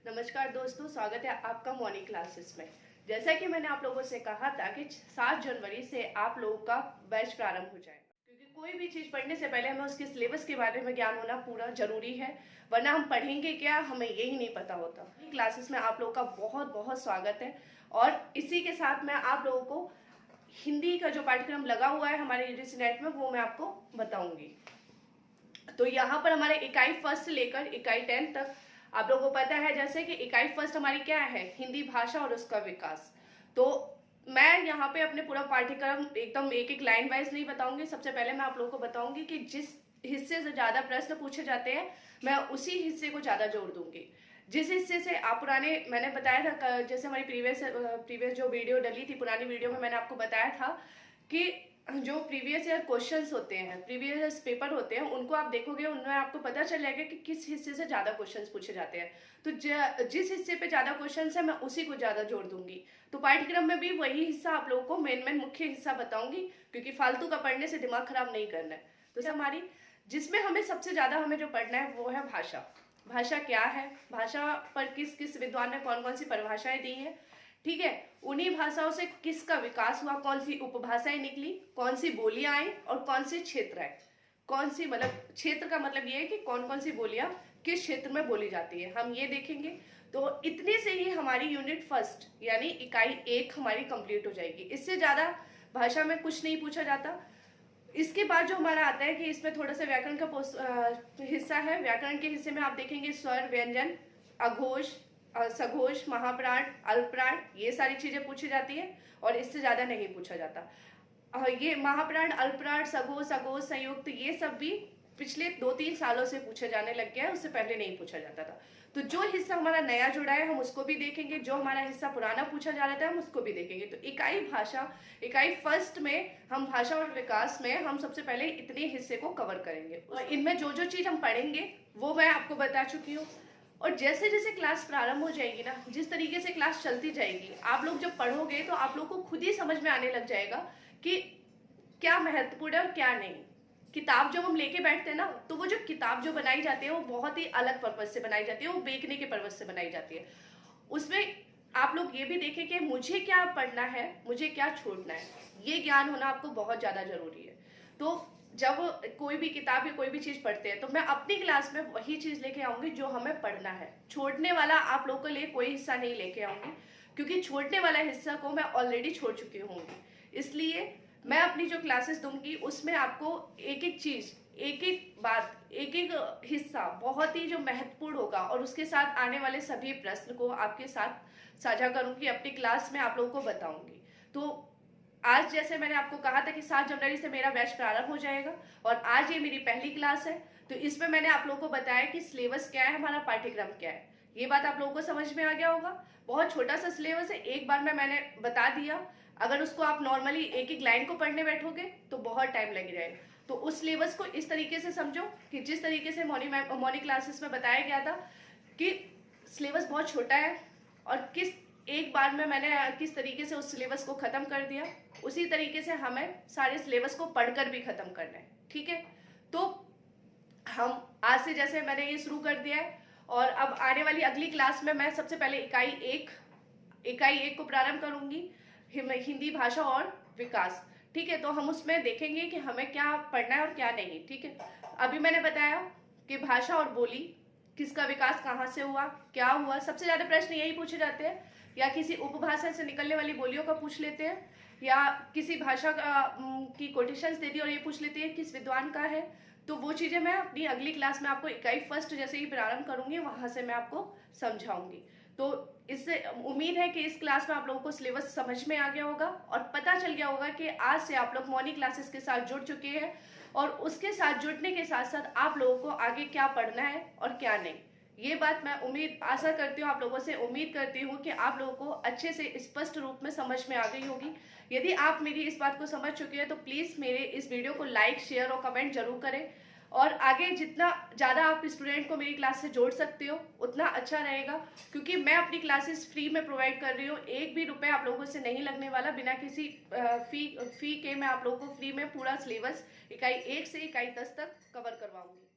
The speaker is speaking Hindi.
नमस्कार दोस्तों, स्वागत है आपका मॉर्निंग क्लासेस में। जैसा कि मैंने आप लोगों से कहा था कि 7 जनवरी से आप लोगों का बैच प्रारंभ हो जाएगा, क्योंकि कोई भी चीज़ पढ़ने से पहले हमें उसके सिलेबस के बारे में ज्ञान होना पूरा जरूरी है, वरना हम पढ़ेंगे क्या हमें यही नहीं पता होता। क्लासेस में आप लोगों का बहुत बहुत स्वागत है और इसी के साथ मैं आप लोगों को हिंदी का जो पाठ्यक्रम लगा हुआ है हमारे यूजीसी नेट में वो मैं आपको बताऊंगी। तो यहाँ पर हमारे इकाई फर्स्ट से लेकर इकाई 10 तक आप लोगों को पता है, जैसे कि इकाई फर्स्ट हमारी क्या है, हिंदी भाषा और उसका विकास। तो मैं यहाँ पे अपने पूरा पाठ्यक्रम एकदम एक एक लाइन वाइज नहीं बताऊंगी। सबसे पहले मैं आप लोगों को बताऊंगी कि जिस हिस्से से ज्यादा प्रश्न पूछे जाते हैं मैं उसी हिस्से को ज्यादा जोर दूंगी। जिस हिस्से से आप पुराने मैंने बताया था, जैसे हमारी प्रीवियस जो वीडियो डली थी, पुरानी वीडियो में मैंने आपको बताया था कि जो प्रीवियस ईयर क्वेश्चंस होते हैं, प्रीवियस पेपर होते हैं, उनको आप देखोगे उनमें आपको पता चल जाएगा कि किस हिस्से से ज्यादा क्वेश्चंस पूछे जाते हैं। तो जिस हिस्से पे ज्यादा क्वेश्चंस है मैं उसी को ज्यादा जोर दूंगी। तो पाठ्यक्रम में भी वही हिस्सा आप लोगों को मेन मुख्य हिस्सा बताऊंगी, क्योंकि फालतू का पढ़ने से दिमाग खराब नहीं करना है। तो हमारी जिसमें हमें सबसे ज्यादा हमें जो पढ़ना है वो है भाषा। भाषा क्या है, भाषा पर किस किस विद्वान ने कौन कौन सी परिभाषाएं दी है, ठीक है। उन्हीं भाषाओं से किसका विकास हुआ, कौन सी उपभाषाएं निकली, कौन सी बोलियां आई और कौन से क्षेत्र आए। कौन सी मतलब क्षेत्र का मतलब ये है कि कौन कौन सी बोलियां किस क्षेत्र में बोली जाती है, हम ये देखेंगे। तो इतने से ही हमारी यूनिट फर्स्ट यानी इकाई 1 हमारी कंप्लीट हो जाएगी। इससे ज्यादा भाषा में कुछ नहीं पूछा जाता। इसके बाद जो हमारा आता है कि इसमें थोड़ा सा व्याकरण का हिस्सा है। व्याकरण के हिस्से में आप देखेंगे स्वर, व्यंजन, अघोष, सघोष, महाप्राण, अल्पप्राण, ये सारी चीजें पूछी जाती है और इससे ज्यादा नहीं पूछा जाता। ये महाप्राण, अल्पप्राण, सघोष, अघोष, संयुक्त, ये सब भी पिछले 2-3 सालों से पूछे जाने लग गया है, उससे पहले नहीं पूछा जाता था। तो जो हिस्सा हमारा नया जुड़ा है हम उसको भी देखेंगे, जो हमारा हिस्सा पुराना पूछा जा रहा था हम उसको भी देखेंगे। तो इकाई भाषा, इकाई फर्स्ट में हम भाषा और विकास में हम सबसे पहले इतने हिस्से को कवर करेंगे और इनमें जो जो चीज हम पढ़ेंगे वो मैं आपको बता चुकी हूँ। और जैसे जैसे क्लास प्रारंभ हो जाएगी ना, जिस तरीके से क्लास चलती जाएगी, आप लोग जब पढ़ोगे तो आप लोग को खुद ही समझ में आने लग जाएगा कि क्या महत्वपूर्ण है और क्या नहीं। किताब जब हम लेके बैठते हैं ना, तो वो जो किताब जो बनाई जाती है वो बहुत ही अलग पर्पज से बनाई जाती है, वो बेचने के पर्पज से बनाई जाती है। उसमें आप लोग ये भी देखें कि मुझे क्या पढ़ना है, मुझे क्या छोड़ना है, ये ज्ञान होना आपको बहुत ज्यादा जरूरी है। तो जब कोई भी किताब या कोई भी चीज पढ़ते हैं तो मैं अपनी क्लास में वही चीज लेके आऊंगी जो हमें पढ़ना है। छोड़ने वाला आप लोगों के लिए कोई हिस्सा नहीं लेके आऊंगी, क्योंकि छोड़ने वाला हिस्सा को मैं ऑलरेडी छोड़ चुकी होंगी। इसलिए मैं अपनी जो क्लासेस दूंगी उसमें आपको एक एक चीज, एक एक बात, एक एक हिस्सा बहुत ही जो महत्वपूर्ण होगा और उसके साथ आने वाले सभी प्रश्न को आपके साथ साझा करूंगी, अपनी क्लास में आप लोगों को बताऊंगी। तो आज जैसे मैंने आपको कहा था कि 7 जनवरी से मेरा बैच प्रारंभ हो जाएगा और आज ये मेरी पहली क्लास है। तो इसमें मैंने आप लोगों को बताया कि सिलेबस क्या है, हमारा पाठ्यक्रम क्या है। ये बात आप लोगों को समझ में आ गया होगा। बहुत छोटा सा सिलेबस है, एक बार में मैंने बता दिया। अगर उसको आप नॉर्मली एक एक लाइन को पढ़ने बैठोगे तो बहुत टाइम लग जाएगा। तो उस सिलेबस को इस तरीके से समझो कि जिस तरीके से मॉर्निंग क्लासेस में बताया गया था कि सिलेबस बहुत छोटा है और किस एक बार में मैंने किस तरीके से उस सिलेबस को खत्म कर दिया, उसी तरीके से हमें सारे सिलेबस को पढ़कर भी खत्म करना है, ठीक है। तो हम आज से जैसे मैंने ये शुरू कर दिया है और अब आने वाली अगली क्लास में मैं सबसे पहले इकाई एक को प्रारंभ करूंगी, हिंदी भाषा और विकास, ठीक है। तो हम उसमें देखेंगे कि हमें क्या पढ़ना है और क्या नहीं, ठीक है। अभी मैंने बताया कि भाषा और बोली, किसका विकास कहाँ से हुआ, क्या हुआ। सबसे ज्यादा प्रश्न यही पूछे जाते हैं, या किसी उपभाषा से निकलने वाली बोलियों का पूछ लेते हैं, या किसी भाषा की कोटेशंस दे दी और ये पूछ लेते हैं किस विद्वान का है। तो वो चीजें मैं अपनी अगली क्लास में आपको इकाई फर्स्ट जैसे ही प्रारंभ करूंगी वहां से मैं आपको समझाऊंगी। तो इससे उम्मीद है कि इस क्लास में आप लोगों को सिलेबस समझ में आ गया होगा और पता चल गया होगा कि आज से आप लोग मॉर्निंग क्लासेस के साथ जुड़ चुके हैं और उसके साथ जुड़ने के साथ साथ आप लोगों को आगे क्या पढ़ना है और क्या नहीं। ये बात मैं आशा करती हूँ, आप लोगों से उम्मीद करती हूँ कि आप लोगों को अच्छे से स्पष्ट रूप में समझ में आ गई होगी। यदि आप मेरी इस बात को समझ चुके हैं तो प्लीज मेरे इस वीडियो को लाइक, शेयर और कमेंट जरूर करें और आगे जितना ज़्यादा आप स्टूडेंट को मेरी क्लास से जोड़ सकते हो उतना अच्छा रहेगा, क्योंकि मैं अपनी क्लासेस फ्री में प्रोवाइड कर रही हूँ। एक भी रुपए आप लोगों से नहीं लगने वाला, बिना किसी फी के मैं आप लोगों को फ्री में पूरा सिलेबस इकाई 1 से इकाई 10 तक कवर करवाऊंगी।